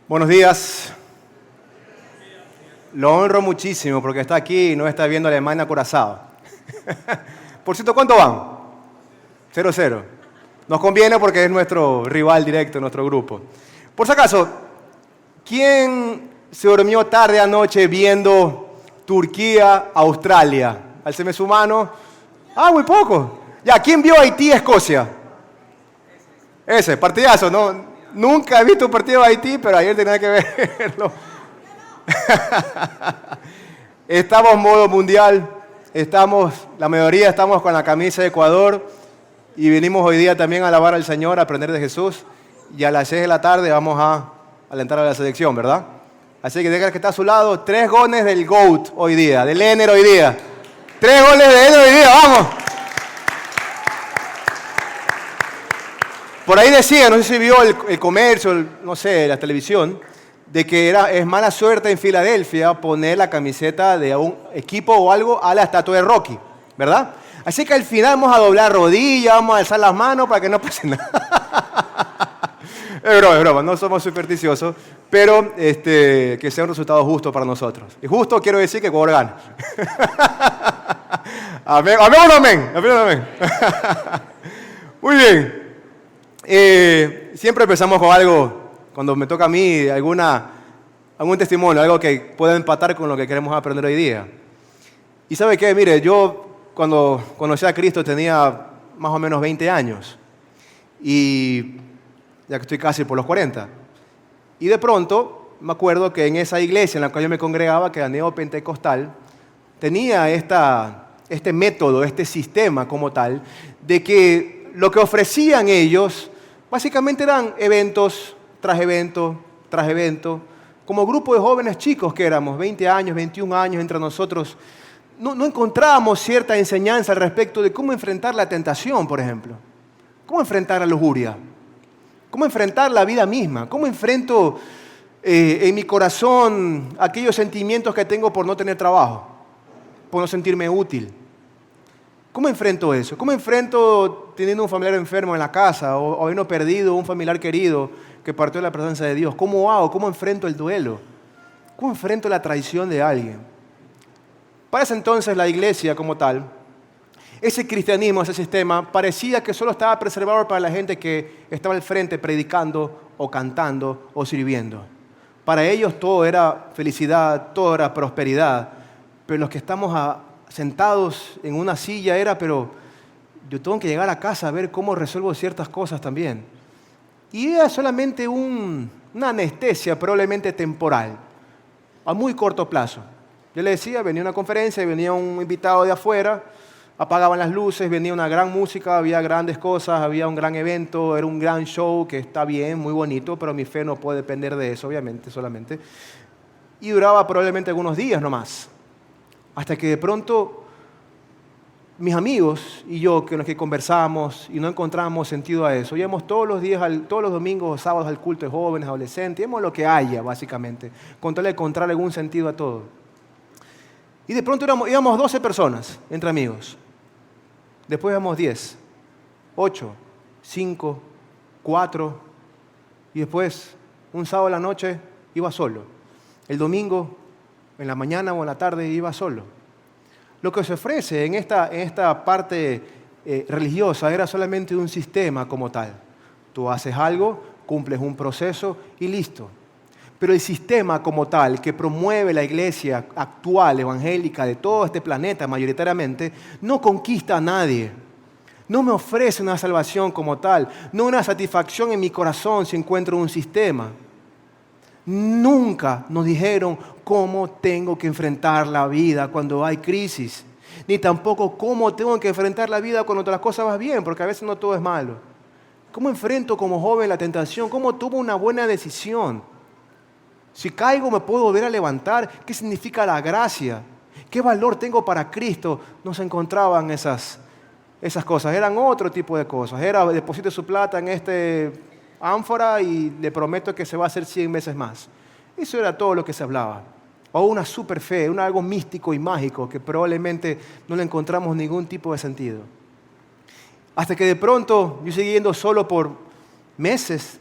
Buenos días. Lo honro muchísimo porque está aquí y no está viendo Alemania acorazado. Por cierto, ¿cuánto van? 0-0. Nos conviene porque es nuestro rival directo, nuestro grupo. Por si acaso, ¿quién se durmió tarde anoche viendo Turquía-Australia? Alceme su mano. Ah, muy poco. Ya, ¿quién vio Haití-Escocia? Ese, partidazo, ¿no? Nunca he visto un partido de Haití, pero ayer tenía que verlo. Estamos en modo mundial, la mayoría estamos con la camisa de Ecuador y venimos hoy día también a alabar al Señor, a aprender de Jesús. Y a las 6 de la tarde vamos a alentar a la selección, ¿verdad? Así que deja que está a su lado, 3 goles del GOAT hoy día, del Ener hoy día. 3 goles de Ener hoy día, vamos. Por ahí decía, no sé si vio el comercio, no sé, la televisión, de que es mala suerte en Filadelfia poner la camiseta de un equipo o algo a la estatua de Rocky, ¿verdad? Así que al final vamos a doblar rodillas, vamos a alzar las manos para que no pase nada. Es broma, no somos supersticiosos, pero que sea un resultado justo para nosotros. Y justo quiero decir que Ecuador gana. Amén, amén o no amén. Amén o no amén. Muy bien. Siempre empezamos con algo, cuando me toca a mí, algún testimonio, algo que pueda empatar con lo que queremos aprender hoy día. Y ¿sabe qué? Mire, yo cuando conocí a Cristo tenía más o menos 20 años, y ya que estoy casi por los 40. Y de pronto me acuerdo que en esa iglesia en la cual yo me congregaba, que era neopentecostal, tenía este método, este sistema como tal, de que lo que ofrecían ellos básicamente eran eventos tras evento, tras evento, como grupo de jóvenes chicos que éramos, 20 años, 21 años entre nosotros. No encontrábamos cierta enseñanza al respecto de cómo enfrentar la tentación, por ejemplo. ¿Cómo enfrentar la lujuria? ¿Cómo enfrentar la vida misma? ¿Cómo enfrento en mi corazón aquellos sentimientos que tengo por no tener trabajo, por no sentirme útil? ¿Cómo enfrento eso? ¿Cómo enfrento teniendo un familiar enfermo en la casa o habiendo perdido un familiar querido que partió de la presencia de Dios? ¿Cómo hago? ¿Cómo enfrento el duelo? ¿Cómo enfrento la traición de alguien? Para ese entonces la iglesia como tal, ese cristianismo, ese sistema, parecía que solo estaba preservado para la gente que estaba al frente predicando o cantando o sirviendo. Para ellos todo era felicidad, todo era prosperidad, pero los que estamos sentados en una silla pero yo tengo que llegar a casa a ver cómo resuelvo ciertas cosas también. Y era solamente una anestesia probablemente temporal, a muy corto plazo. Yo le decía, venía una conferencia y venía un invitado de afuera, apagaban las luces, venía una gran música, había grandes cosas, había un gran evento, era un gran show que está bien, muy bonito, pero mi fe no puede depender de eso, obviamente, solamente. Y duraba probablemente algunos días nomás. Hasta que de pronto mis amigos y yo, con los que conversamos y no encontrábamos sentido a eso, íbamos todos los días, todos los domingos o sábados al culto de jóvenes, adolescentes, íbamos lo que haya, básicamente, con tal de encontrar algún sentido a todo. Y de pronto íbamos 12 personas entre amigos. Después íbamos 10, 8, 5, 4, y después, un sábado a la noche, iba solo. El domingo, en la mañana o en la tarde, iba solo. Lo que se ofrece en esta parte religiosa era solamente un sistema como tal. Tú haces algo, cumples un proceso y listo. Pero el sistema como tal, que promueve la iglesia actual, evangélica, de todo este planeta mayoritariamente, no conquista a nadie. No me ofrece una salvación como tal, no una satisfacción en mi corazón si encuentro un sistema. Nunca nos dijeron cómo tengo que enfrentar la vida cuando hay crisis, ni tampoco cómo tengo que enfrentar la vida cuando las cosas van bien, porque a veces no todo es malo. ¿Cómo enfrento como joven la tentación? ¿Cómo tomo una buena decisión? Si caigo, ¿me puedo volver a levantar? ¿Qué significa la gracia? ¿Qué valor tengo para Cristo? No se encontraban esas cosas, eran otro tipo de cosas. Era deposite su plata en este ánfora y le prometo que se va a hacer 100 veces más. Eso era todo lo que se hablaba. O una super fe, algo místico y mágico que probablemente no le encontramos ningún tipo de sentido. Hasta que de pronto yo seguí yendo solo por meses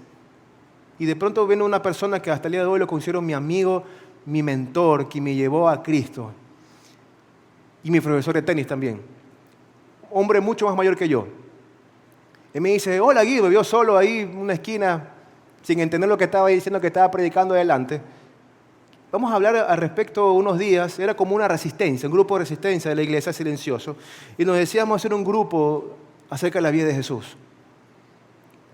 Y de pronto viene una persona que hasta el día de hoy lo considero mi amigo, mi mentor, que me llevó a Cristo. Y mi profesor de tenis también. Hombre mucho más mayor que yo. Él me dice, hola Guido, yo solo ahí en una esquina, sin entender lo que estaba diciendo, que estaba predicando adelante. Vamos a hablar al respecto unos días, era como una resistencia, un grupo de resistencia de la iglesia silencioso. Y nos decíamos hacer un grupo acerca de la vida de Jesús.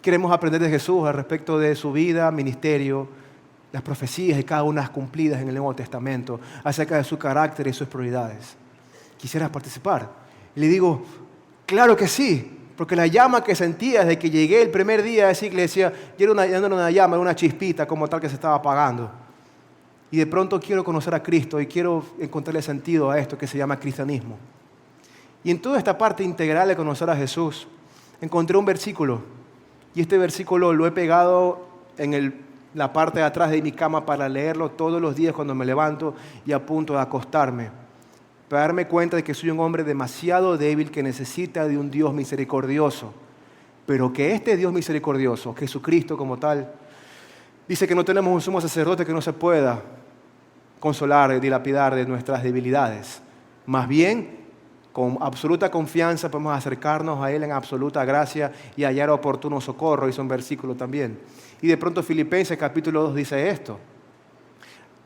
Queremos aprender de Jesús al respecto de su vida, ministerio, las profecías y cada una cumplidas en el Nuevo Testamento, acerca de su carácter y sus prioridades. ¿Quisieras participar? Y le digo, claro que sí, porque la llama que sentía desde que llegué el primer día a esa iglesia, ya no era una llama, era una chispita como tal que se estaba apagando. Y de pronto quiero conocer a Cristo y quiero encontrarle sentido a esto que se llama cristianismo. Y en toda esta parte integral de conocer a Jesús, encontré un versículo. Y este versículo lo he pegado en la parte de atrás de mi cama para leerlo todos los días cuando me levanto y a punto de acostarme. Para darme cuenta de que soy un hombre demasiado débil que necesita de un Dios misericordioso. Pero que este Dios misericordioso, Jesucristo como tal, dice que no tenemos un sumo sacerdote que no se pueda consolar y dilapidar de nuestras debilidades. Más bien, con absoluta confianza podemos acercarnos a Él en absoluta gracia y hallar oportuno socorro, dice un versículo también. Y de pronto Filipenses capítulo 2 dice esto.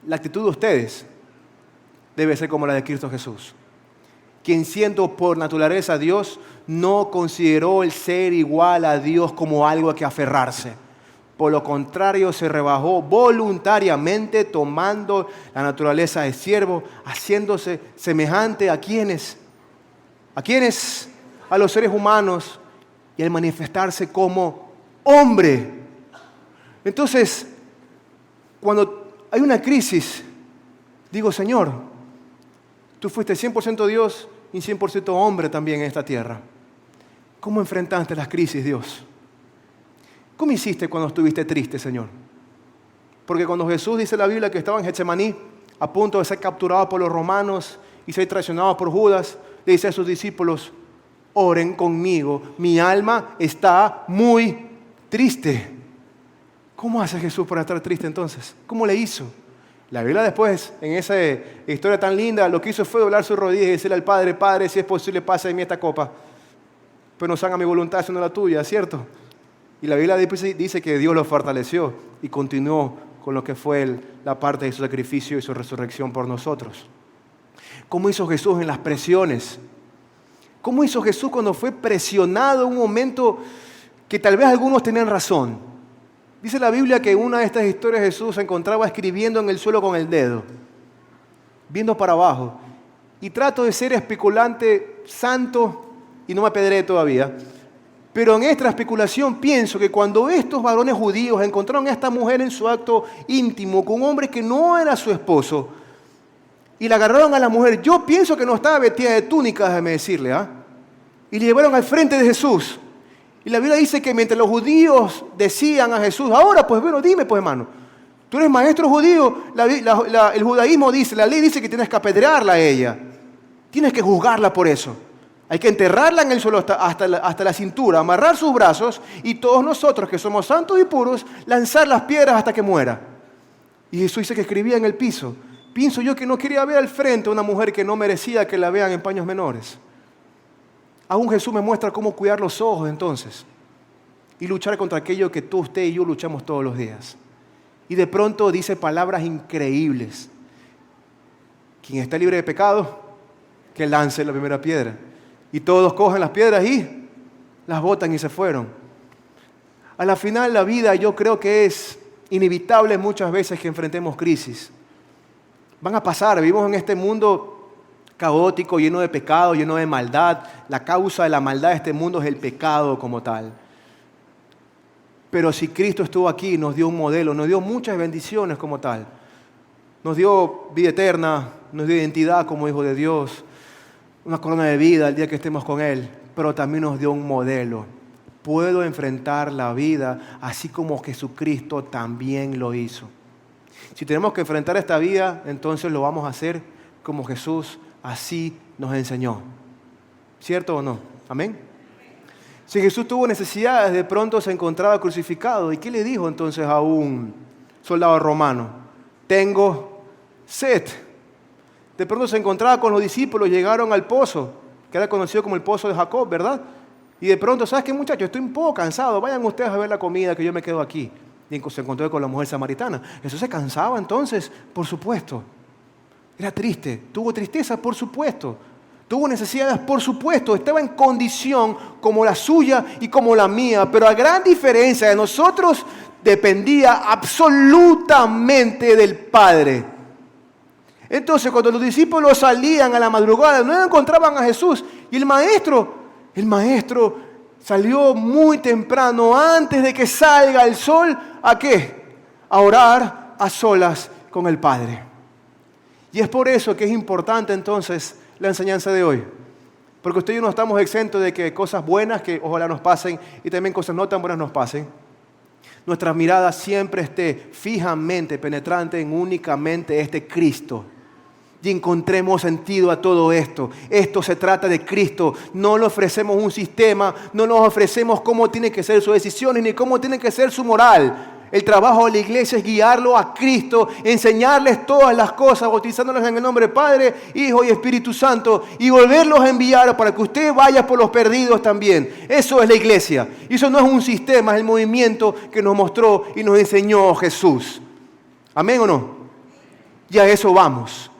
La actitud de ustedes debe ser como la de Cristo Jesús, quien siendo por naturaleza Dios, no consideró el ser igual a Dios como algo a que aferrarse. Por lo contrario, se rebajó voluntariamente, tomando la naturaleza de siervo, haciéndose semejante a quienes, a los seres humanos, y al manifestarse como hombre. Entonces, cuando hay una crisis, digo, Señor, tú fuiste 100% Dios y 100% hombre también en esta tierra. ¿Cómo enfrentaste las crisis, Dios? ¿Cómo hiciste cuando estuviste triste, Señor? Porque cuando Jesús dice en la Biblia que estaba en Getsemaní, a punto de ser capturado por los romanos y ser traicionado por Judas, le dice a sus discípulos, oren conmigo, mi alma está muy triste. ¿Cómo hace Jesús para estar triste entonces? ¿Cómo le hizo? La Biblia después, en esa historia tan linda, lo que hizo fue doblar sus rodillas y decirle al Padre, Padre, si es posible, pasa de mí esta copa, pero no se haga mi voluntad, sino la tuya, ¿cierto? Y la Biblia dice que Dios lo fortaleció y continuó con lo que fue la parte de su sacrificio y su resurrección por nosotros. ¿Cómo hizo Jesús en las presiones? ¿Cómo hizo Jesús cuando fue presionado en un momento que tal vez algunos tenían razón? Dice la Biblia que en una de estas historias Jesús se encontraba escribiendo en el suelo con el dedo, viendo para abajo. Y trato de ser especulante santo y no me apedreé todavía. Pero en esta especulación pienso que cuando estos varones judíos encontraron a esta mujer en su acto íntimo con un hombre que no era su esposo y la agarraron a la mujer, yo pienso que no estaba vestida de túnica, déjame decirle, y le llevaron al frente de Jesús. Y la Biblia dice que mientras los judíos decían a Jesús, ahora pues bueno, dime pues hermano, tú eres maestro judío, el judaísmo dice, la ley dice que tienes que apedrearla a ella, tienes que juzgarla por eso. Hay que enterrarla en el suelo hasta la cintura, amarrar sus brazos y todos nosotros que somos santos y puros, lanzar las piedras hasta que muera. Y Jesús dice que escribía en el piso. Pienso yo que no quería ver al frente a una mujer que no merecía que la vean en paños menores. Aún Jesús me muestra cómo cuidar los ojos entonces y luchar contra aquello que tú, usted y yo luchamos todos los días. Y de pronto dice palabras increíbles. Quien está libre de pecado, que lance la primera piedra. Y todos cogen las piedras y las botan y se fueron. A la final la vida yo creo que es inevitable muchas veces que enfrentemos crisis. Van a pasar, vivimos en este mundo caótico, lleno de pecado, lleno de maldad. La causa de la maldad de este mundo es el pecado como tal. Pero si Cristo estuvo aquí, nos dio un modelo, nos dio muchas bendiciones como tal. Nos dio vida eterna, nos dio identidad como hijo de Dios, una corona de vida el día que estemos con Él, pero también nos dio un modelo. Puedo enfrentar la vida así como Jesucristo también lo hizo. Si tenemos que enfrentar esta vida, entonces lo vamos a hacer como Jesús así nos enseñó. ¿Cierto o no? Amén. Si Jesús tuvo necesidades, de pronto se encontraba crucificado. ¿Y qué le dijo entonces a un soldado romano? Tengo sed. De pronto se encontraba con los discípulos, llegaron al pozo, que era conocido como el pozo de Jacob, ¿verdad? Y de pronto, ¿sabes qué, muchachos? Estoy un poco cansado, vayan ustedes a ver la comida, que yo me quedo aquí. Y se encontró con la mujer samaritana. Jesús se cansaba entonces, por supuesto. Era triste, tuvo tristeza, por supuesto. Tuvo necesidades, por supuesto. Estaba en condición como la suya y como la mía. Pero a gran diferencia de nosotros, dependía absolutamente del Padre. Entonces, cuando los discípulos salían a la madrugada, no encontraban a Jesús. Y el maestro salió muy temprano, antes de que salga el sol, ¿a qué? A orar a solas con el Padre. Y es por eso que es importante entonces la enseñanza de hoy. Porque usted y yo no estamos exentos de que cosas buenas que ojalá nos pasen y también cosas no tan buenas nos pasen. Nuestra mirada siempre esté fijamente penetrante en únicamente este Cristo. Y encontremos sentido a todo esto. Esto se trata de Cristo. No le ofrecemos un sistema, no nos ofrecemos cómo tienen que ser sus decisiones ni cómo tiene que ser su moral. El trabajo de la iglesia es guiarlo a Cristo, enseñarles todas las cosas, bautizándolos en el nombre del Padre, Hijo y Espíritu Santo, y volverlos a enviar para que usted vaya por los perdidos también. Eso es la iglesia. Y eso no es un sistema, es el movimiento que nos mostró y nos enseñó Jesús. ¿Amén o no? Y a eso vamos,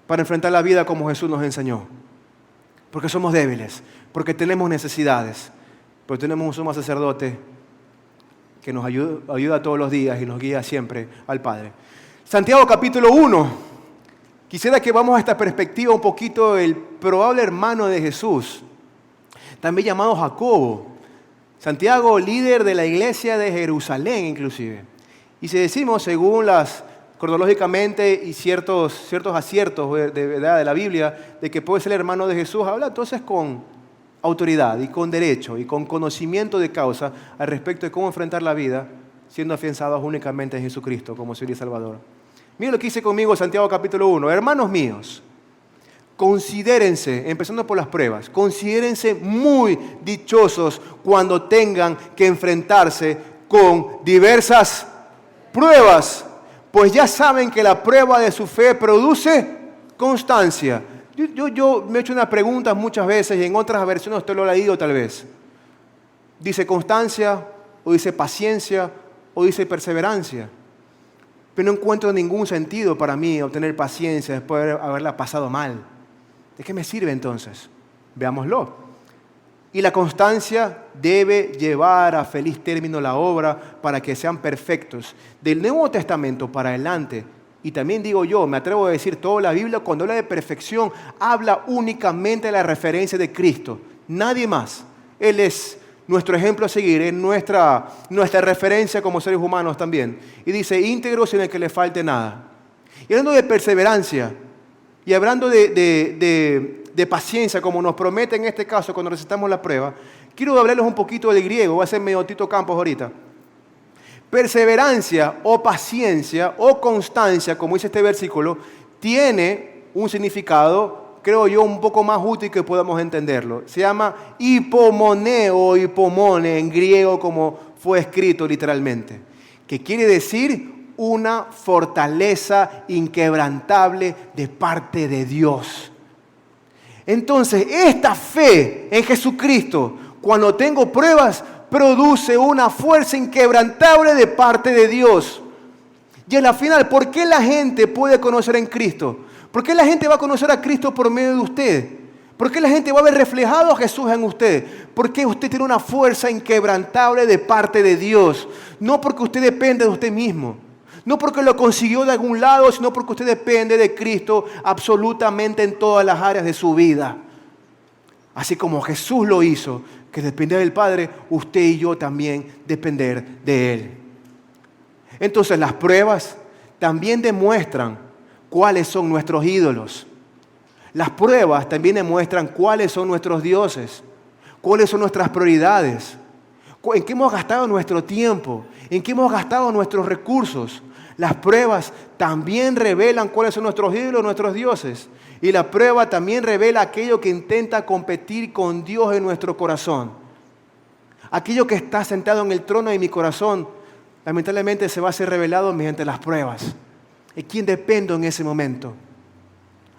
para enfrentar la vida como Jesús nos enseñó. Porque somos débiles, porque tenemos necesidades, pero tenemos un sumo sacerdote que nos ayuda todos los días y nos guía siempre al Padre. Santiago capítulo 1. Quisiera que vamos a esta perspectiva un poquito del probable hermano de Jesús, también llamado Jacobo. Santiago, líder de la iglesia de Jerusalén inclusive. Y si decimos, según cronológicamente y ciertos aciertos de la Biblia, de que puede ser el hermano de Jesús, habla entonces con autoridad y con derecho y con conocimiento de causa al respecto de cómo enfrentar la vida siendo afianzados únicamente en Jesucristo como Señor y Salvador. Miren lo que dice conmigo Santiago capítulo 1. Hermanos míos, considérense, empezando por las pruebas, considérense muy dichosos cuando tengan que enfrentarse con diversas pruebas, pues ya saben que la prueba de su fe produce constancia. Yo me he hecho una pregunta muchas veces y en otras versiones usted lo ha leído tal vez. Dice constancia, o dice paciencia, o dice perseverancia. Pero no encuentro ningún sentido para mí obtener paciencia después de haberla pasado mal. ¿De qué me sirve entonces? Veámoslo. Y la constancia debe llevar a feliz término la obra para que sean perfectos. Del Nuevo Testamento para adelante, y también digo yo, me atrevo a decir, toda la Biblia cuando habla de perfección, habla únicamente de la referencia de Cristo. Nadie más. Él es nuestro ejemplo a seguir, es nuestra referencia como seres humanos también. Y dice, íntegro sin el que le falte nada. Y hablando de perseverancia, y hablando de paciencia, como nos promete en este caso cuando recitamos la prueba, quiero hablarles un poquito del griego, voy a hacer medio Tito Campos ahorita. Perseverancia o paciencia o constancia, como dice este versículo, tiene un significado, creo yo, un poco más útil que podamos entenderlo. Se llama hipomoneo o hipomone en griego, como fue escrito literalmente, que quiere decir una fortaleza inquebrantable de parte de Dios. Entonces, esta fe en Jesucristo, cuando tengo pruebas, produce una fuerza inquebrantable de parte de Dios. Y en la final, ¿por qué la gente puede conocer en Cristo? ¿Por qué la gente va a conocer a Cristo por medio de usted? ¿Por qué la gente va a ver reflejado a Jesús en usted? Porque usted tiene una fuerza inquebrantable de parte de Dios. No porque usted depende de usted mismo. No porque lo consiguió de algún lado, sino porque usted depende de Cristo absolutamente en todas las áreas de su vida. Así como Jesús lo hizo, que depender del Padre, usted y yo también depender de Él. Entonces las pruebas también demuestran cuáles son nuestros ídolos. Las pruebas también demuestran cuáles son nuestros dioses, cuáles son nuestras prioridades, en qué hemos gastado nuestro tiempo, en qué hemos gastado nuestros recursos. Las pruebas también revelan cuáles son nuestros ídolos, nuestros dioses. Y la prueba también revela aquello que intenta competir con Dios en nuestro corazón. Aquello que está sentado en el trono de mi corazón, lamentablemente se va a ser revelado mediante las pruebas. ¿De quién dependo en ese momento?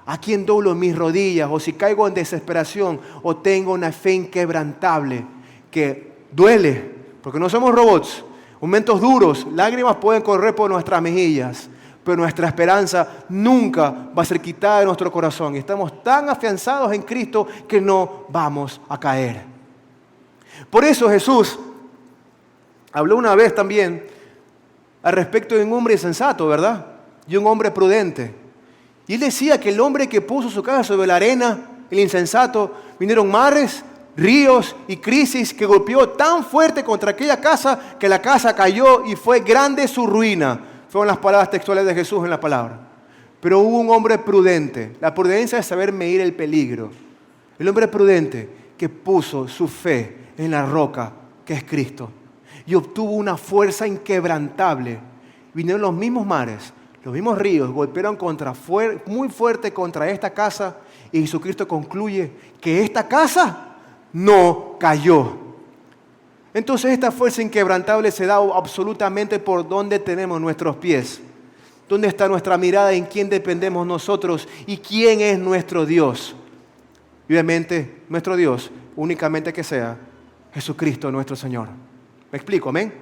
¿A quién doblo mis rodillas? O si caigo en desesperación o tengo una fe inquebrantable que duele, porque no somos robots. Momentos duros, lágrimas pueden correr por nuestras mejillas, pero nuestra esperanza nunca va a ser quitada de nuestro corazón. Y estamos tan afianzados en Cristo que no vamos a caer. Por eso Jesús habló una vez también al respecto de un hombre insensato, ¿verdad? Y un hombre prudente. Y él decía que el hombre que puso su casa sobre la arena, el insensato, vinieron mares, ríos y crisis que golpeó tan fuerte contra aquella casa que la casa cayó y fue grande su ruina. Fueron las palabras textuales de Jesús en la palabra. Pero hubo un hombre prudente. La prudencia es saber medir el peligro. El hombre prudente que puso su fe en la roca que es Cristo y obtuvo una fuerza inquebrantable. Vinieron los mismos mares, los mismos ríos, golpearon muy fuerte contra esta casa y Jesucristo concluye que esta casa no cayó. Entonces esta fuerza inquebrantable se da absolutamente por donde tenemos nuestros pies. ¿Dónde está nuestra mirada? ¿En quién dependemos nosotros? ¿Y quién es nuestro Dios? Y obviamente nuestro Dios únicamente que sea Jesucristo nuestro Señor. ¿Me explico? ¿Amén?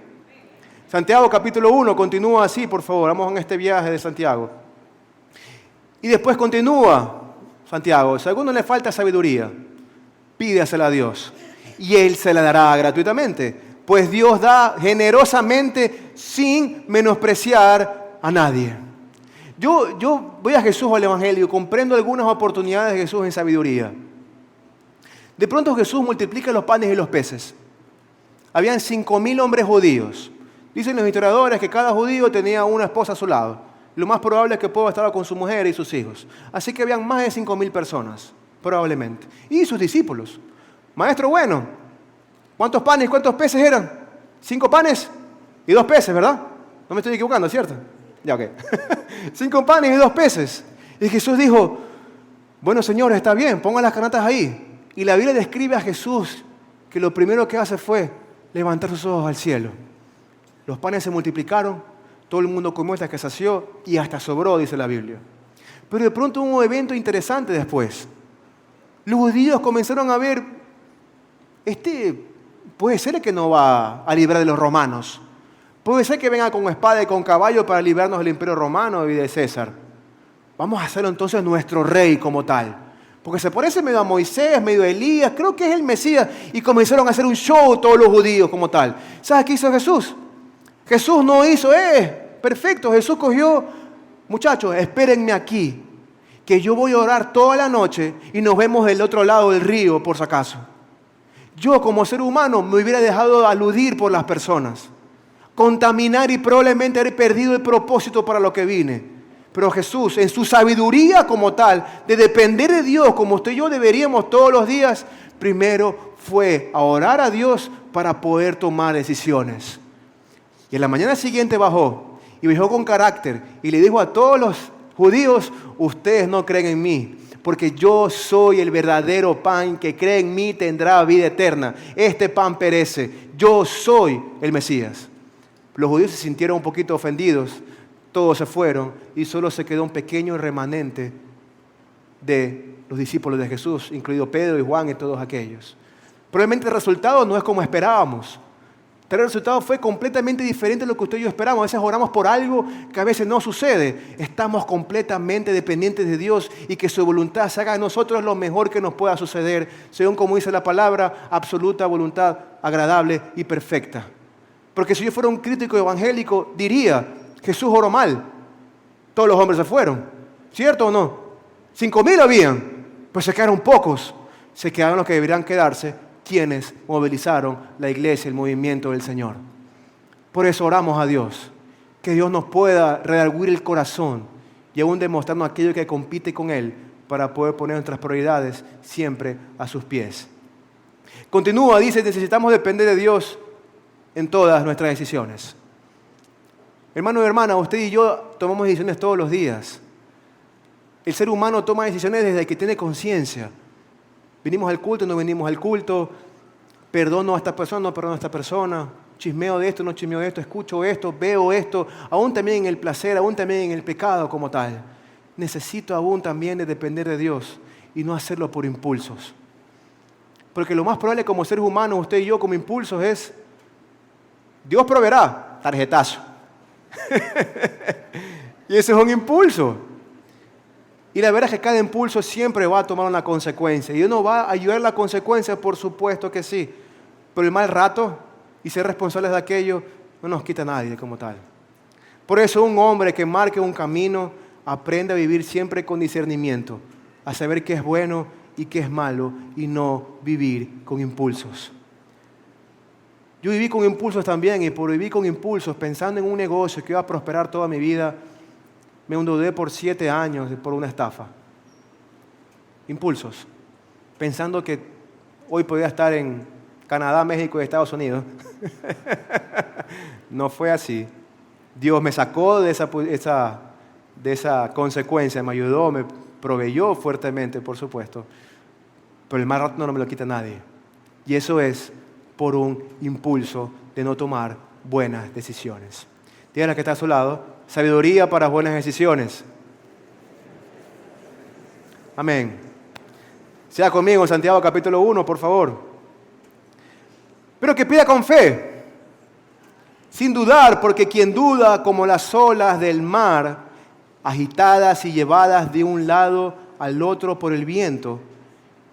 Santiago capítulo 1 continúa así, por favor. Vamos en este viaje de Santiago. Y después continúa Santiago. Si a alguno le falta sabiduría, pídasela a Dios y Él se la dará gratuitamente. Pues Dios da generosamente sin menospreciar a nadie. Yo voy a Jesús al Evangelio y comprendo algunas oportunidades de Jesús en sabiduría. De pronto Jesús multiplica los panes y los peces. Habían 5,000 hombres judíos. Dicen los historiadores que cada judío tenía una esposa a su lado. Lo más probable es que pueda estar con su mujer y sus hijos. Así que habían más de 5,000 personas, probablemente. Y sus discípulos. Maestro bueno, ¿cuántos panes y cuántos peces eran? 5 panes y 2 peces, ¿verdad? No me estoy equivocando, ¿cierto? Ya, ok. 5 panes y 2 peces. Y Jesús dijo, bueno, señores, está bien, pongan las canastas ahí. Y la Biblia describe a Jesús que lo primero que hace fue levantar sus ojos al cielo. Los panes se multiplicaron, todo el mundo comió hasta que sació y hasta sobró, dice la Biblia. Pero de pronto hubo un evento interesante después. Los judíos comenzaron a ver, puede ser que no va a librar de los romanos. Puede ser que venga con espada y con caballo para librarnos del imperio romano y de César. Vamos a hacerlo entonces nuestro rey como tal. Porque se parece medio a Moisés, medio a Elías, creo que es el Mesías. Y comenzaron a hacer un show todos los judíos como tal. ¿Sabes qué hizo Jesús? Jesús no hizo, perfecto. Jesús cogió, muchachos, espérenme aquí, que yo voy a orar toda la noche y nos vemos del otro lado del río, por si acaso. Yo como ser humano me hubiera dejado aludir por las personas, contaminar y probablemente haber perdido el propósito para lo que vine. Pero Jesús, en su sabiduría como tal, de depender de Dios, como usted y yo deberíamos todos los días, primero fue a orar a Dios para poder tomar decisiones. Y en la mañana siguiente bajó y bajó con carácter y le dijo a todos los judíos, ustedes no creen en mí, porque yo soy el verdadero pan, que cree en mí tendrá vida eterna. Este pan perece, yo soy el Mesías. Los judíos se sintieron un poquito ofendidos. Todos se fueron y solo se quedó un pequeño remanente de los discípulos de Jesús, incluido Pedro y Juan y todos aquellos. Probablemente el resultado no es como esperábamos. El resultado fue completamente diferente de lo que usted y yo esperamos. A veces oramos por algo que a veces no sucede. Estamos completamente dependientes de Dios y que su voluntad se haga en nosotros lo mejor que nos pueda suceder, según como dice la palabra, absoluta voluntad agradable y perfecta. Porque si yo fuera un crítico evangélico, diría, Jesús oró mal, todos los hombres se fueron, ¿cierto o no? 5,000 habían, pues se quedaron pocos, se quedaron los que deberían quedarse, quienes movilizaron la iglesia, el movimiento del Señor. Por eso oramos a Dios, que Dios nos pueda redarguir el corazón y aún demostrarnos aquello que compite con Él para poder poner nuestras prioridades siempre a sus pies. Continúa, dice, necesitamos depender de Dios en todas nuestras decisiones. Hermano y hermana, usted y yo tomamos decisiones todos los días. El ser humano toma decisiones desde que tiene conciencia. Venimos al culto, no venimos al culto. Perdono a esta persona, no perdono a esta persona. Chismeo de esto, no chismeo de esto. Escucho esto, veo esto. Aún también en el placer, aún también en el pecado como tal. Necesito aún también de depender de Dios y no hacerlo por impulsos. Porque lo más probable como seres humanos, usted y yo como impulsos es, Dios proveerá, tarjetazo. Y ese es un impulso. Y la verdad es que cada impulso siempre va a tomar una consecuencia. ¿Y uno va a ayudar la consecuencia? Por supuesto que sí. Pero el mal rato y ser responsables de aquello no nos quita a nadie como tal. Por eso un hombre que marque un camino aprende a vivir siempre con discernimiento, a saber qué es bueno y qué es malo y no vivir con impulsos. Yo viví con impulsos también y por vivir con impulsos, pensando en un negocio que iba a prosperar toda mi vida, me endeudé por 7 años por una estafa. Impulsos. Pensando que hoy podía estar en Canadá, México y Estados Unidos. No fue así. Dios me sacó de esa consecuencia, me ayudó, me proveyó fuertemente, por supuesto. Pero el mal rato no me lo quita nadie. Y eso es por un impulso de no tomar buenas decisiones. Díganle que está a su lado, sabiduría para buenas decisiones. Amén. Sea conmigo en Santiago capítulo 1, por favor. Pero que pida con fe, sin dudar, porque quien duda como las olas del mar, agitadas y llevadas de un lado al otro por el viento,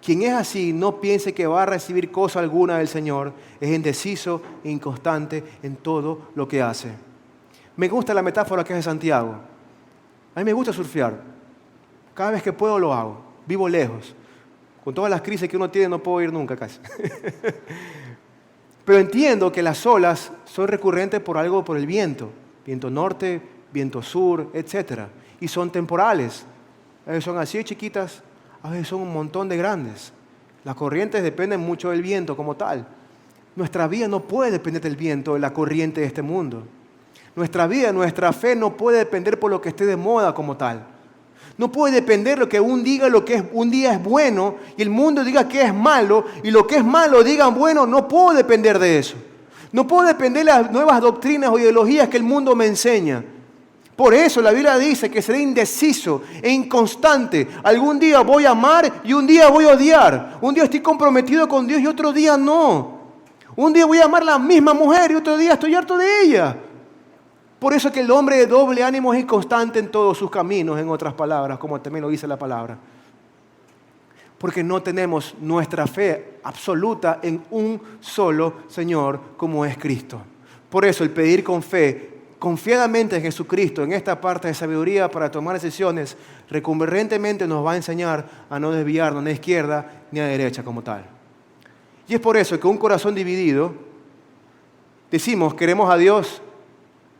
quien es así no piense que va a recibir cosa alguna del Señor, es indeciso e inconstante en todo lo que hace. Me gusta la metáfora que es de Santiago. A mí me gusta surfear. Cada vez que puedo lo hago. Vivo lejos. Con todas las crisis que uno tiene no puedo ir nunca casi. Pero entiendo que las olas son recurrentes por algo, por el viento. Viento norte, viento sur, etc. Y son temporales. A veces son así de chiquitas, a veces son un montón de grandes. Las corrientes dependen mucho del viento como tal. Nuestra vida no puede depender del viento, de la corriente de este mundo. Nuestra vida, nuestra fe no puede depender por lo que esté de moda como tal. No puede depender lo que un día es bueno y el mundo diga que es malo y lo que es malo digan bueno. No puedo depender de eso. No puedo depender de las nuevas doctrinas o ideologías que el mundo me enseña. Por eso la Biblia dice que seré indeciso e inconstante. Algún día voy a amar y un día voy a odiar. Un día estoy comprometido con Dios y otro día no. Un día voy a amar a la misma mujer y otro día estoy harto de ella. Por eso que el hombre de doble ánimo es inconstante en todos sus caminos, en otras palabras, como también lo dice la palabra. Porque no tenemos nuestra fe absoluta en un solo Señor como es Cristo. Por eso el pedir con fe, confiadamente en Jesucristo, en esta parte de sabiduría para tomar decisiones, recurrentemente nos va a enseñar a no desviarnos ni a izquierda ni a derecha como tal. Y es por eso que un corazón dividido, decimos, queremos a Dios,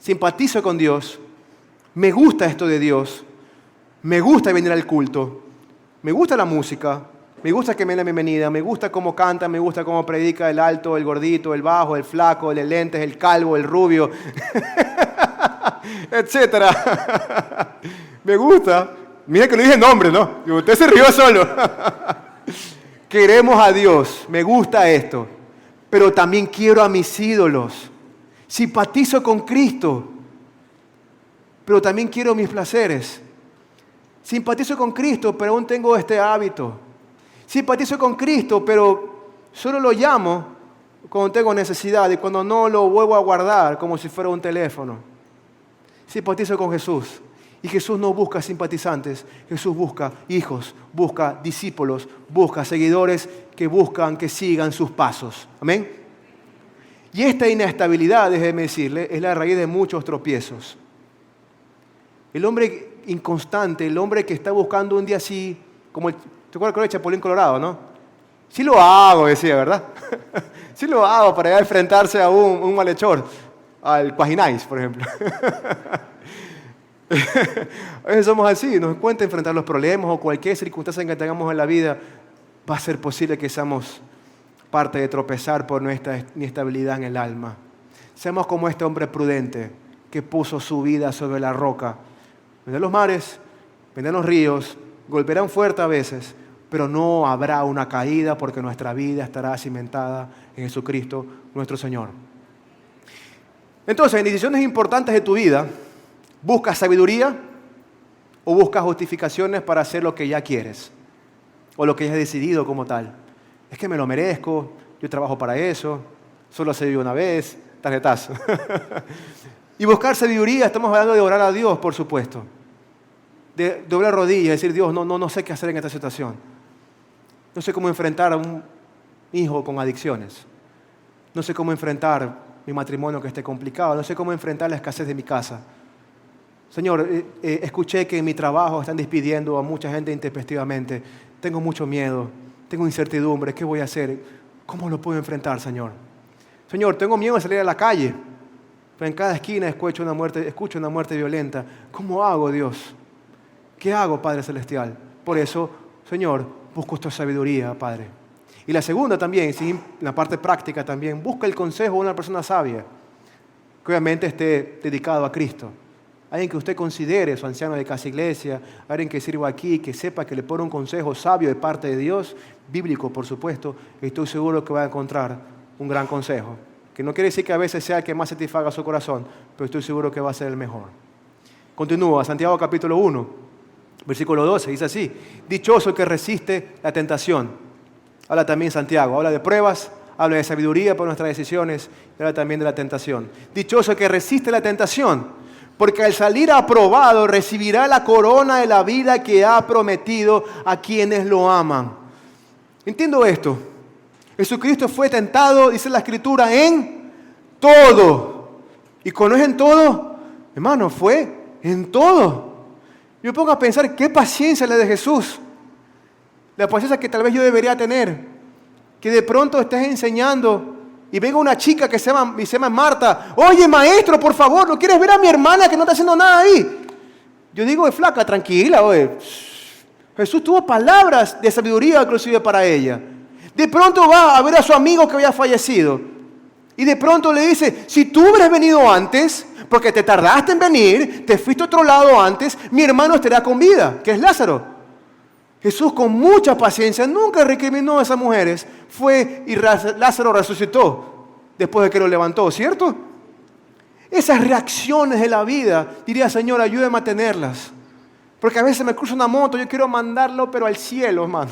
simpatizo con Dios, me gusta esto de Dios, me gusta venir al culto, me gusta la música, me gusta que me den la bienvenida, me gusta cómo canta, me gusta cómo predica el alto, el gordito, el bajo, el flaco, el de lentes, el calvo, el rubio, etcétera. Me gusta. Mira que no dije nombre, ¿no? Usted se rió solo. Queremos a Dios, me gusta esto, pero también quiero a mis ídolos. Simpatizo con Cristo, pero también quiero mis placeres. Simpatizo con Cristo, pero aún tengo este hábito. Simpatizo con Cristo, pero solo lo llamo cuando tengo necesidad y cuando no lo vuelvo a guardar como si fuera un teléfono. Simpatizo con Jesús. Y Jesús no busca simpatizantes, Jesús busca hijos, busca discípulos, busca seguidores que buscan que sigan sus pasos. Amén. Y esta inestabilidad, déjeme decirle, es la raíz de muchos tropiezos. El hombre inconstante, el hombre que está buscando un día así, como ¿te acuerdas del Chapulín Colorado, no? Sí lo hago, decía, ¿verdad? Sí lo hago para enfrentarse a un malhechor, al Cuajinais, por ejemplo. A veces somos así, nos cuesta enfrentar los problemas o cualquier circunstancia que tengamos en la vida, va a ser posible que seamos parte de tropezar por nuestra inestabilidad en el alma. Seamos como este hombre prudente que puso su vida sobre la roca. Vendrán los mares, vendrán los ríos, golpearán fuerte a veces, pero no habrá una caída porque nuestra vida estará cimentada en Jesucristo nuestro Señor. Entonces, en decisiones importantes de tu vida, ¿buscas sabiduría o buscas justificaciones para hacer lo que ya quieres? O lo que ya has decidido como tal. Es que me lo merezco, yo trabajo para eso, solo se vive una vez, tarjetazo. Y buscar sabiduría, estamos hablando de orar a Dios, por supuesto. De doblar rodillas y decir, Dios, no sé qué hacer en esta situación. No sé cómo enfrentar a un hijo con adicciones. No sé cómo enfrentar mi matrimonio que esté complicado. No sé cómo enfrentar la escasez de mi casa. Señor, escuché que en mi trabajo están despidiendo a mucha gente intempestivamente. Tengo mucho miedo, tengo incertidumbre. ¿Qué voy a hacer? ¿Cómo lo puedo enfrentar, Señor? Señor, tengo miedo de salir a la calle. Pero en cada esquina escucho una muerte violenta. ¿Cómo hago, Dios? ¿Qué hago, Padre Celestial? Por eso, Señor, busco tu sabiduría, Padre. Y la segunda también, en la parte práctica también, busca el consejo de una persona sabia, que obviamente esté dedicado a Cristo. Alguien que usted considere su anciano de casa iglesia, alguien que sirva aquí, que sepa que le pone un consejo sabio de parte de Dios, bíblico por supuesto, y estoy seguro que va a encontrar un gran consejo. Que no quiere decir que a veces sea el que más satisfaga su corazón, pero estoy seguro que va a ser el mejor. Continúa, Santiago capítulo 1, versículo 12, dice así: dichoso el que resiste la tentación. Habla también Santiago, habla de pruebas, habla de sabiduría por nuestras decisiones, y habla también de la tentación. Dichoso el que resiste la tentación, porque al salir aprobado recibirá la corona de la vida que ha prometido a quienes lo aman. Entiendo esto. Jesucristo fue tentado, dice la Escritura, en todo. Y cuando es en todo, hermano, fue en todo. Yo me pongo a pensar, qué paciencia la de Jesús. La paciencia que tal vez yo debería tener. Que de pronto estés enseñando y venga una chica que se llama Marta. Oye, maestro, por favor, ¿no quieres ver a mi hermana que no está haciendo nada ahí? Yo digo, flaca, tranquila, oye. Jesús tuvo palabras de sabiduría inclusive para ella. De pronto va a ver a su amigo que había fallecido. Y de pronto le dice, si tú hubieras venido antes, porque te tardaste en venir, te fuiste a otro lado antes, mi hermano estaría con vida, que es Lázaro. Jesús con mucha paciencia nunca recriminó a esas mujeres. Fue y Lázaro resucitó después de que lo levantó, ¿cierto? Esas reacciones de la vida, diría, Señor, ayúdame a tenerlas. Porque a veces me cruza una moto, yo quiero mandarlo, pero al cielo, hermano.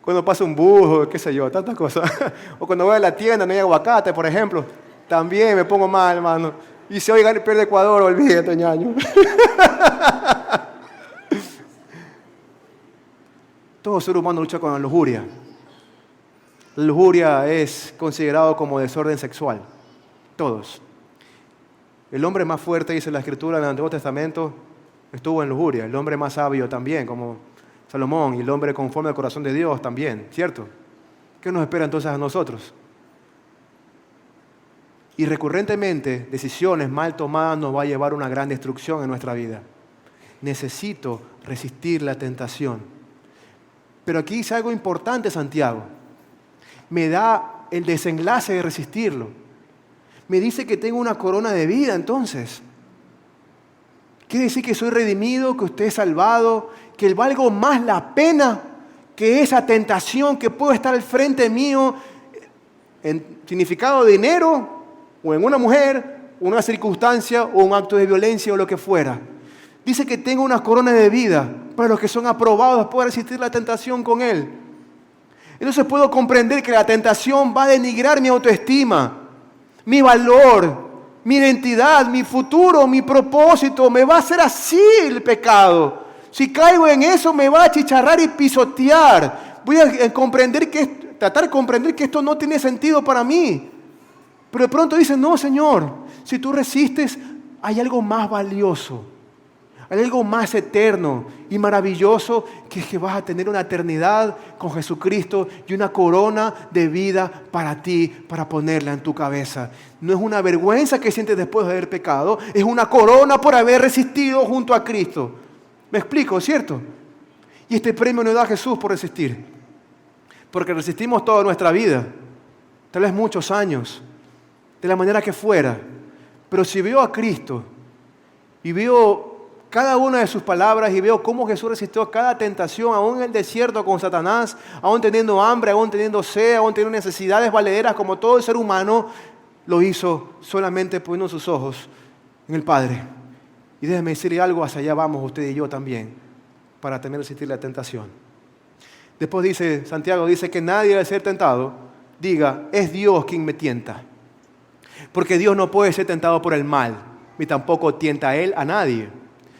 Cuando pasa un bus, qué sé yo, tantas cosas. O cuando voy a la tienda, no hay aguacate, por ejemplo. También me pongo mal, hermano. Y si hoy pierde Ecuador, olvídate, ñaño. Todo ser humano lucha con la lujuria. La lujuria es considerado como desorden sexual. Todos. El hombre más fuerte, dice la Escritura en el Antiguo Testamento, estuvo en lujuria. El hombre más sabio también, como Salomón. Y el hombre conforme al corazón de Dios también, ¿cierto? ¿Qué nos espera entonces a nosotros? Y recurrentemente, decisiones mal tomadas nos va a llevar a una gran destrucción en nuestra vida. Necesito resistir la tentación. Pero aquí dice algo importante Santiago. Me da el desenlace de resistirlo. Me dice que tengo una corona de vida entonces. Quiere decir que soy redimido, que usted es salvado, que valgo más la pena que esa tentación que puede estar al frente mío en significado de dinero, o en una mujer, una circunstancia, o un acto de violencia, o lo que fuera. Dice que tengo una corona de vida para los que son aprobados para resistir la tentación con Él. Entonces puedo comprender que la tentación va a denigrar mi autoestima, mi valor, mi identidad, mi futuro, mi propósito. Me va a hacer así el pecado. Si caigo en eso, me va a achicharrar y pisotear. Voy a tratar de comprender que esto no tiene sentido para mí. Pero de pronto dicen, no, Señor, si tú resistes, hay algo más valioso, hay algo más eterno y maravilloso, que es que vas a tener una eternidad con Jesucristo y una corona de vida para ti, para ponerla en tu cabeza. No es una vergüenza que sientes después de haber pecado, es una corona por haber resistido junto a Cristo. ¿Me explico, cierto? Y este premio nos da Jesús por resistir, porque resistimos toda nuestra vida, tal vez muchos años, de la manera que fuera. Pero si veo a Cristo y veo cada una de sus palabras y veo cómo Jesús resistió cada tentación, aún en el desierto con Satanás, aún teniendo hambre, aún teniendo sed, aún teniendo necesidades valederas como todo el ser humano, lo hizo solamente poniendo sus ojos en el Padre. Y déjeme decirle algo, hacia allá vamos usted y yo también, para también resistir la tentación. Después dice, Santiago dice que nadie al ser tentado diga, es Dios quien me tienta. Porque Dios no puede ser tentado por el mal, ni tampoco tienta a Él a nadie.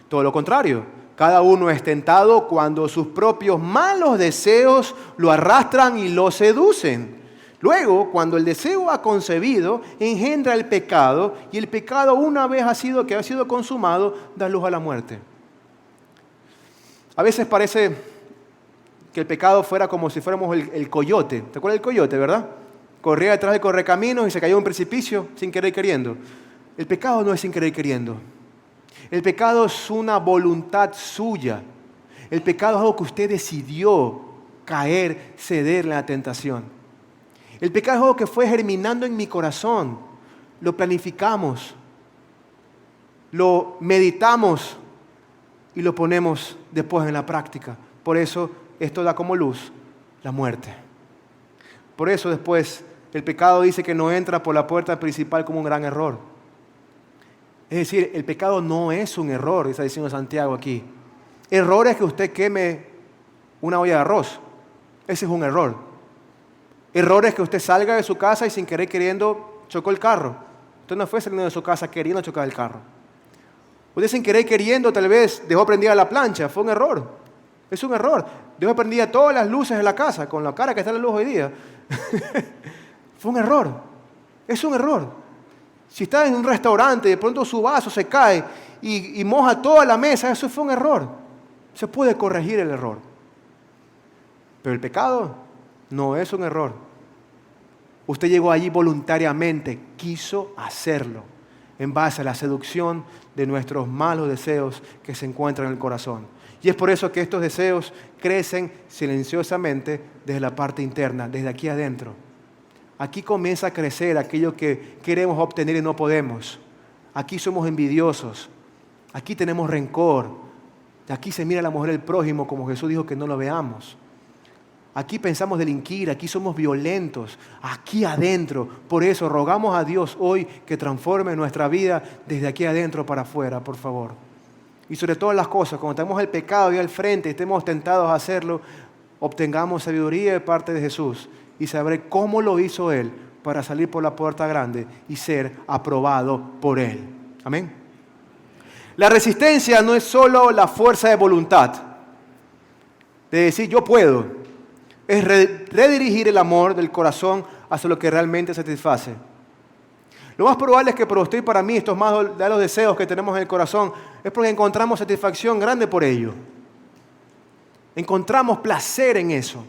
Todo lo contrario, cada uno es tentado cuando sus propios malos deseos lo arrastran y lo seducen. Luego, cuando el deseo ha concebido, engendra el pecado, y el pecado, una vez ha sido consumado, da luz a la muerte. A veces parece que el pecado fuera como si fuéramos el coyote. ¿Te acuerdas del coyote, verdad? Corría detrás del correcaminos y se cayó en un precipicio sin querer queriendo. El pecado no es sin querer queriendo. El pecado es una voluntad suya. El pecado es algo que usted decidió caer, ceder en la tentación. El pecado es algo que fue germinando en mi corazón. Lo planificamos, lo meditamos y lo ponemos después en la práctica. Por eso esto da como luz la muerte. Por eso después el pecado dice que no entra por la puerta principal como un gran error. Es decir, el pecado no es un error, está diciendo Santiago aquí. Error es que usted queme una olla de arroz. Ese es un error. Error es que usted salga de su casa y sin querer queriendo chocó el carro. Usted no fue saliendo de su casa queriendo chocar el carro. Usted sin querer queriendo tal vez dejó prendida la plancha. Fue un error. Es un error. Dejó prendida todas las luces de la casa con la cara que está en la luz hoy día. Fue un error. Es un error. Si está en un restaurante y de pronto su vaso se cae y moja toda la mesa, eso fue un error. Se puede corregir el error. Pero el pecado no es un error. Usted llegó allí voluntariamente, quiso hacerlo en base a la seducción de nuestros malos deseos que se encuentran en el corazón. Y es por eso que estos deseos crecen silenciosamente desde la parte interna, desde aquí adentro. Aquí comienza a crecer aquello que queremos obtener y no podemos. Aquí somos envidiosos. Aquí tenemos rencor. Aquí se mira a la mujer del prójimo como Jesús dijo que no lo veamos. Aquí pensamos delinquir, aquí somos violentos, aquí adentro. Por eso rogamos a Dios hoy que transforme nuestra vida desde aquí adentro para afuera, por favor. Y sobre todas las cosas, cuando tengamos el pecado ahí al frente y estemos tentados a hacerlo, obtengamos sabiduría de parte de Jesús y sabré cómo lo hizo Él para salir por la puerta grande y ser aprobado por Él. Amén. La resistencia no es solo la fuerza de voluntad, de decir yo puedo, es redirigir el amor del corazón hacia lo que realmente satisface. Lo más probable es que para usted y para mí, estos más de los deseos que tenemos en el corazón, es porque encontramos satisfacción grande por ello. Encontramos placer en eso.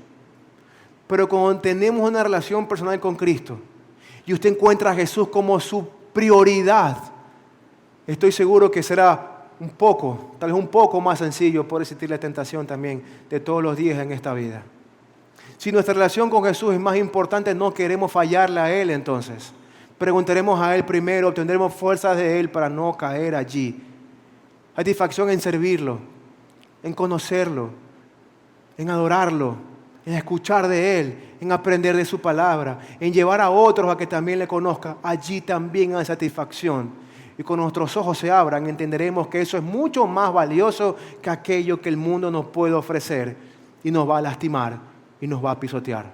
Pero cuando tenemos una relación personal con Cristo y usted encuentra a Jesús como su prioridad, estoy seguro que será tal vez un poco más sencillo poder resistir la tentación también de todos los días en esta vida. Si nuestra relación con Jesús es más importante, no queremos fallarle a Él entonces. Preguntaremos a Él primero, obtendremos fuerzas de Él para no caer allí. Satisfacción en servirlo, en conocerlo, en adorarlo, en escuchar de Él, en aprender de su palabra, en llevar a otros a que también le conozcan. Allí también hay satisfacción. Y cuando nuestros ojos se abran, entenderemos que eso es mucho más valioso que aquello que el mundo nos puede ofrecer y nos va a lastimar y nos va a pisotear.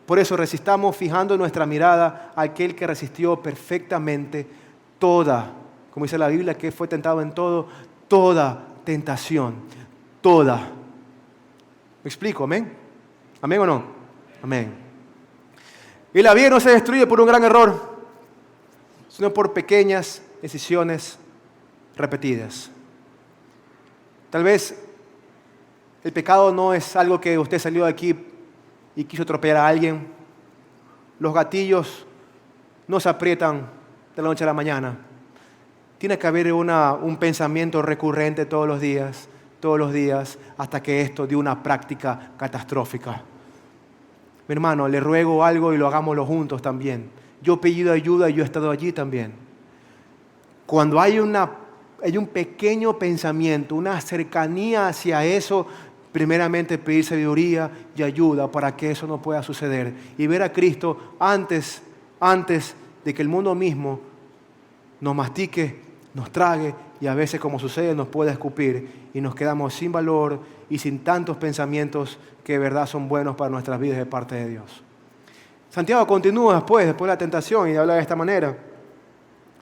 Por eso resistamos fijando nuestra mirada a aquel que resistió perfectamente toda, como dice la Biblia, que fue tentado en todo, toda tentación, toda. ¿Me explico? ¿Amén? ¿Amén o no? Amén. Y la vida no se destruye por un gran error, sino por pequeñas decisiones repetidas. Tal vez el pecado no es algo que usted salió de aquí y quiso atropellar a alguien. Los gatillos no se aprietan de la noche a la mañana. Tiene que haber un pensamiento recurrente todos los días, hasta que esto dé una práctica catastrófica. Mi hermano, le ruego algo y lo hagámoslo juntos también. Yo he pedido ayuda y yo he estado allí también. Cuando hay una hay un pequeño pensamiento, una cercanía hacia eso, primeramente pedir sabiduría y ayuda para que eso no pueda suceder. Y ver a Cristo antes de que el mundo mismo nos mastique, nos trague y a veces, como sucede, nos pueda escupir y nos quedamos sin valor y sin tantos pensamientos que de verdad son buenos para nuestras vidas de parte de Dios. Santiago continúa después de la tentación y habla de esta manera.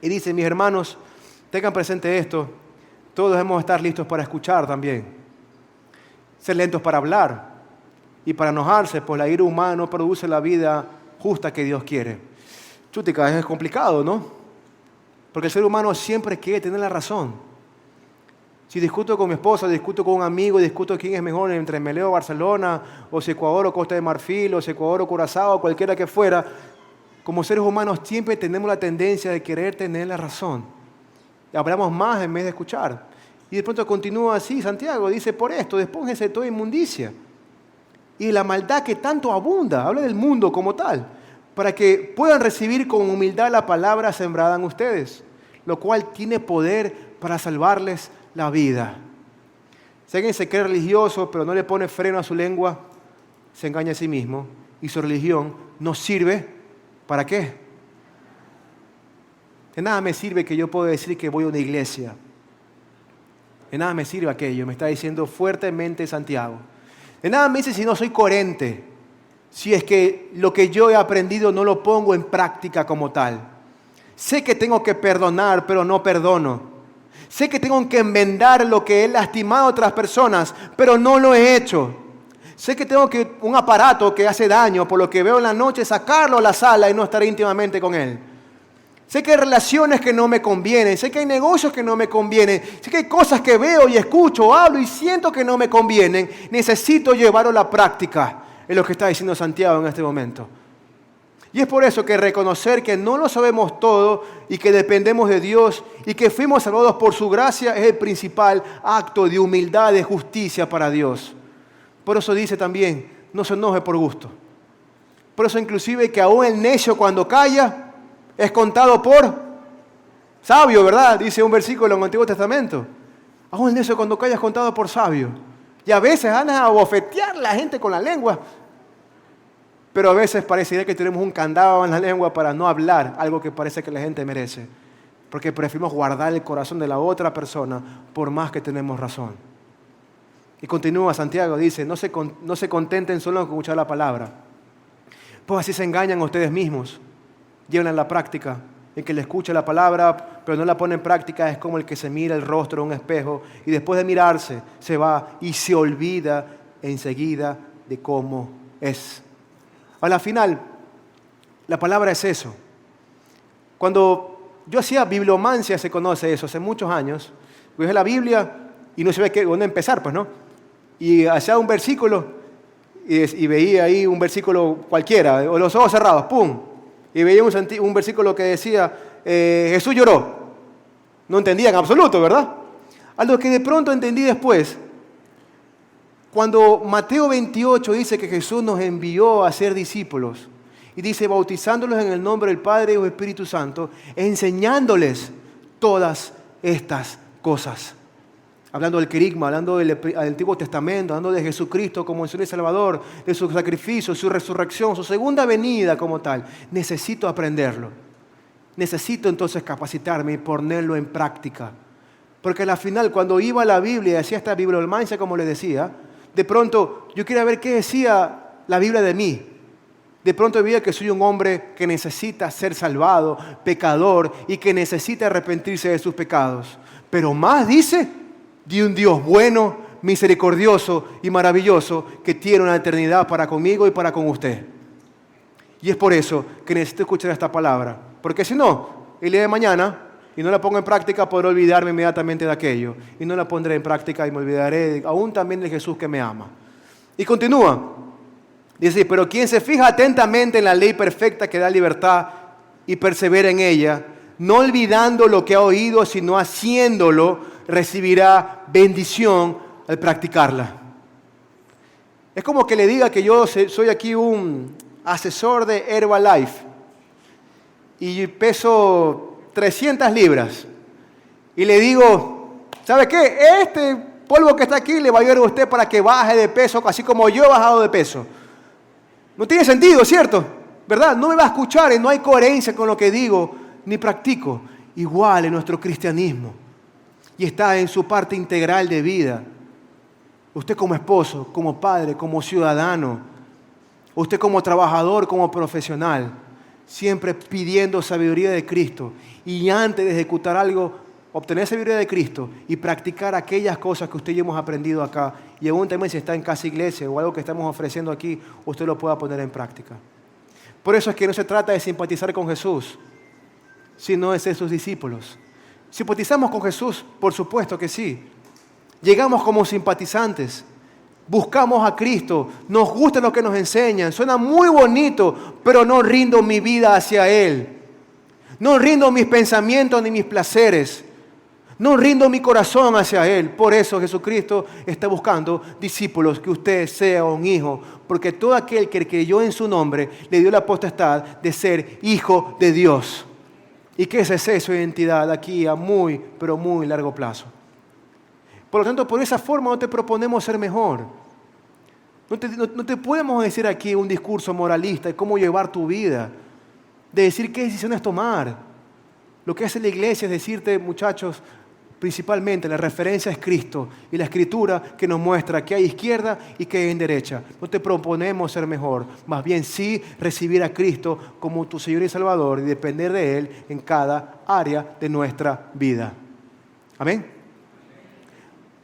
Y dice, mis hermanos, tengan presente esto, todos debemos estar listos para escuchar también. Ser lentos para hablar y para enojarse, pues la ira humana no produce la vida justa que Dios quiere. Chútica, es complicado, ¿no? Porque el ser humano siempre quiere tener la razón. Si discuto con mi esposa, discuto con un amigo, discuto quién es mejor entre Meleo o Barcelona, o si Ecuador o Costa de Marfil, o si Ecuador o Curazao, o cualquiera que fuera, como seres humanos siempre tenemos la tendencia de querer tener la razón. Y hablamos más en vez de escuchar. Y de pronto continúa así, Santiago dice, por esto, despóngense de toda inmundicia y de la maldad que tanto abunda, habla del mundo como tal, para que puedan recibir con humildad la palabra sembrada en ustedes, lo cual tiene poder para salvarles la vida. Si alguien se cree religioso, pero no le pone freno a su lengua, se engaña a sí mismo y su religión no sirve. ¿Para qué? De nada me sirve que yo pueda decir que voy a una iglesia. De nada me sirve aquello, me está diciendo fuertemente Santiago. De nada me dice si no soy coherente, si es que lo que yo he aprendido no lo pongo en práctica como tal. Sé que tengo que perdonar, pero no perdono. Sé que tengo que enmendar lo que he lastimado a otras personas, pero no lo he hecho. Sé que tengo que un aparato que hace daño, por lo que veo en la noche, sacarlo a la sala y no estar íntimamente con él. Sé que hay relaciones que no me convienen, sé que hay negocios que no me convienen, sé que hay cosas que veo y escucho, hablo y siento que no me convienen. Necesito llevarlo a la práctica, es lo que está diciendo Santiago en este momento. Y es por eso que reconocer que no lo sabemos todo y que dependemos de Dios y que fuimos salvados por su gracia es el principal acto de humildad, de justicia para Dios. Por eso dice también, no se enoje por gusto. Por eso inclusive que aún el necio cuando calla es contado por sabio, ¿verdad? Dice un versículo en el Antiguo Testamento. Aún el necio cuando calla es contado por sabio. Y a veces andan a bofetear a la gente con la lengua. Pero a veces parecería que tenemos un candado en la lengua para no hablar algo que parece que la gente merece. Porque preferimos guardar el corazón de la otra persona por más que tenemos razón. Y continúa Santiago, dice, no se contenten solo con escuchar la palabra. Pues así se engañan ustedes mismos. Llevan a la práctica. El que le escucha la palabra pero no la pone en práctica es como el que se mira el rostro en un espejo y después de mirarse se va y se olvida enseguida de cómo es. A la final, la palabra es eso. Cuando yo hacía bibliomancia, se conoce eso, hace muchos años, cogía la Biblia y no sabía dónde empezar, pues, ¿no? Y hacía un versículo y veía ahí un versículo cualquiera, o los ojos cerrados, ¡pum! Y veía un versículo que decía, Jesús lloró. No entendía en absoluto, ¿verdad? A lo que de pronto entendí después, cuando Mateo 28 dice que Jesús nos envió a ser discípulos, y dice bautizándolos en el nombre del Padre y del Espíritu Santo, enseñándoles todas estas cosas. Hablando del querigma, hablando del Antiguo Testamento, hablando de Jesucristo como el Señor y Salvador, de su sacrificio, su resurrección, su segunda venida como tal. Necesito aprenderlo. Necesito entonces capacitarme y ponerlo en práctica. Porque al final, cuando iba a la Biblia y hacía esta bibliomancia, como les decía, de pronto yo quería ver qué decía la Biblia de mí. De pronto veía que soy un hombre que necesita ser salvado, pecador, y que necesita arrepentirse de sus pecados. Pero más dice, de un Dios bueno, misericordioso y maravilloso que tiene una eternidad para conmigo y para con usted. Y es por eso que necesito escuchar esta palabra. Porque si no, el día de mañana, y no la pongo en práctica, podré olvidarme inmediatamente de aquello. Y no la pondré en práctica y me olvidaré aún también de Jesús que me ama. Y continúa. Dice, pero quien se fija atentamente en la ley perfecta que da libertad y persevera en ella, no olvidando lo que ha oído, sino haciéndolo, recibirá bendición al practicarla. Es como que le diga que yo soy aquí un asesor de Herbalife y peso 300 libras y le digo, ¿Sabe qué? Este polvo que está aquí le va a ayudar a usted para que baje de peso, así como yo he bajado de peso. No tiene sentido, ¿cierto? ¿Verdad? No me va a escuchar y no hay coherencia con lo que digo ni practico. Igual en nuestro cristianismo. Y está en su parte integral de vida. Usted como esposo, como padre, como ciudadano, usted como trabajador, como profesional, siempre pidiendo sabiduría de Cristo. Y antes de ejecutar algo, obtener sabiduría de Cristo y practicar aquellas cosas que usted y yo hemos aprendido acá. Y aún también si está en casa iglesia o algo que estamos ofreciendo aquí, usted lo pueda poner en práctica. Por eso es que no se trata de simpatizar con Jesús, sino de ser sus discípulos. ¿Simpatizamos con Jesús? Por supuesto que sí. Llegamos como simpatizantes. Buscamos a Cristo. Nos gusta lo que nos enseñan. Suena muy bonito, pero no rindo mi vida hacia Él. No rindo mis pensamientos ni mis placeres. No rindo mi corazón hacia Él. Por eso Jesucristo está buscando discípulos, que usted sea un hijo. Porque todo aquel que creyó en su nombre le dio la potestad de ser hijo de Dios. ¿Y qué es esa su identidad aquí a muy, pero muy largo plazo? Por lo tanto, por esa forma no te proponemos ser mejor. No te podemos decir aquí un discurso moralista de cómo llevar tu vida, de decir qué decisiones tomar. Lo que hace la iglesia es decirte, muchachos, principalmente la referencia es Cristo y la Escritura que nos muestra qué hay izquierda y qué hay en derecha. No te proponemos ser mejor, más bien sí recibir a Cristo como tu Señor y Salvador y depender de Él en cada área de nuestra vida. ¿Amén?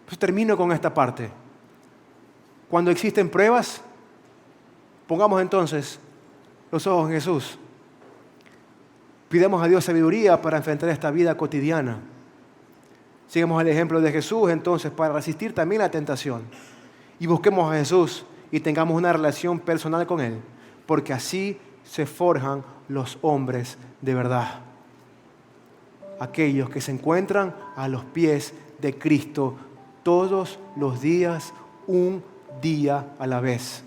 Pues termino con esta parte. Cuando existen pruebas, pongamos entonces los ojos en Jesús. Pidamos a Dios sabiduría para enfrentar esta vida cotidiana. Sigamos el ejemplo de Jesús entonces para resistir también la tentación. Y busquemos a Jesús y tengamos una relación personal con Él, porque así se forjan los hombres de verdad. Aquellos que se encuentran a los pies de Cristo todos los días, un día a la vez.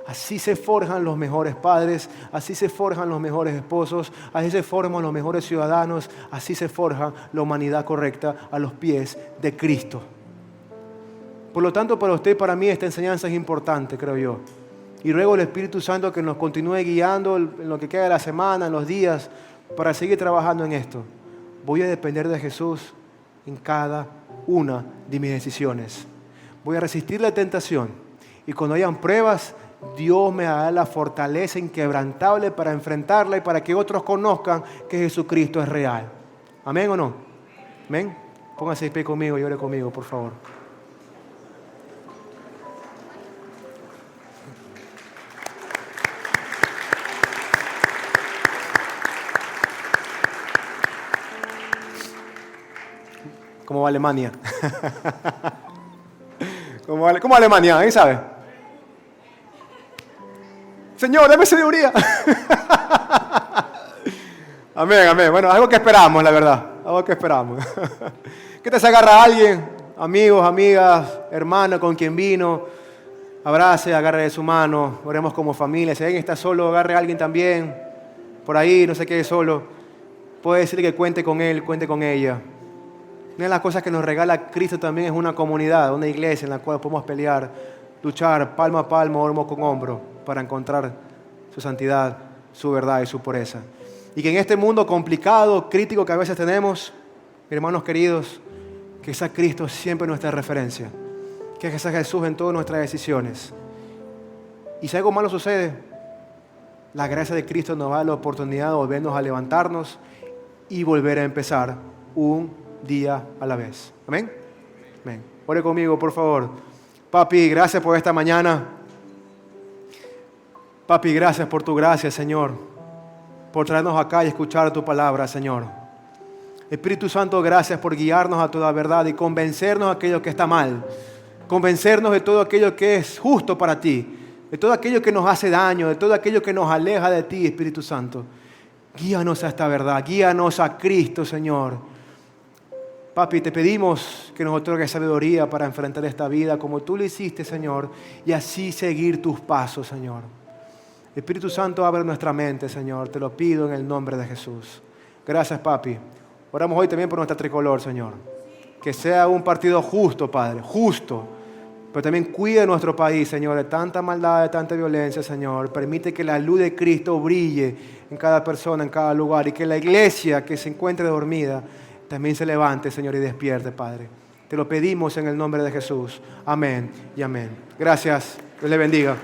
Así se forjan los mejores padres, así se forjan los mejores esposos, así se forman los mejores ciudadanos, así se forja la humanidad correcta a los pies de Cristo. Por lo tanto, para usted y para mí esta enseñanza es importante, creo yo. Y ruego al Espíritu Santo que nos continúe guiando en lo que queda de la semana, en los días, para seguir trabajando en esto. Voy a depender de Jesús en cada una de mis decisiones. Voy a resistir la tentación y cuando hayan pruebas, Dios me dará la fortaleza inquebrantable para enfrentarla y para que otros conozcan que Jesucristo es real. ¿Amén o no? ¿Amén? Póngase de pie conmigo y ore conmigo, por favor. ¿Cómo va Alemania? ¿Cómo va Alemania? ¿Alguien sabe? Señor, dame sabiduría. Amén, amén. Bueno, algo que esperamos, la verdad. Algo que esperamos. ¿Qué te se agarra a alguien? Amigos, amigas, hermano con quien vino. Abrace, agarre de su mano. Oremos como familia. Si alguien está solo, agarre a alguien también. Por ahí, no se quede solo. Puede decirle que cuente con él, cuente con ella. Una de las cosas que nos regala Cristo también es una comunidad, una iglesia en la cual podemos pelear, luchar palmo a palmo, hombro con hombro, para encontrar su santidad, su verdad y su pureza. Y que en este mundo complicado, crítico que a veces tenemos, hermanos queridos, que sea Cristo siempre nuestra referencia, que sea Jesús en todas nuestras decisiones. Y si algo malo sucede, la gracia de Cristo nos da la oportunidad de volvernos a levantarnos y volver a empezar un día a la vez. ¿Amén? Amén. Ore conmigo, por favor. Papi, gracias por esta mañana. Papi, gracias por tu gracia, Señor, por traernos acá y escuchar tu palabra, Señor. Espíritu Santo, gracias por guiarnos a toda verdad y convencernos de aquello que está mal. Convencernos de todo aquello que es justo para ti, de todo aquello que nos hace daño, de todo aquello que nos aleja de ti, Espíritu Santo. Guíanos a esta verdad, guíanos a Cristo, Señor. Papi, te pedimos que nos otorgues sabiduría para enfrentar esta vida como tú lo hiciste, Señor, y así seguir tus pasos, Señor. Espíritu Santo, abre nuestra mente, Señor. Te lo pido en el nombre de Jesús. Gracias, papi. Oramos hoy también por nuestra tricolor, Señor. Que sea un partido justo, Padre, justo. Pero también cuida nuestro país, Señor, de tanta maldad, de tanta violencia, Señor. Permite que la luz de Cristo brille en cada persona, en cada lugar. Y que la iglesia que se encuentre dormida también se levante, Señor, y despierte, Padre. Te lo pedimos en el nombre de Jesús. Amén y amén. Gracias. Dios le bendiga.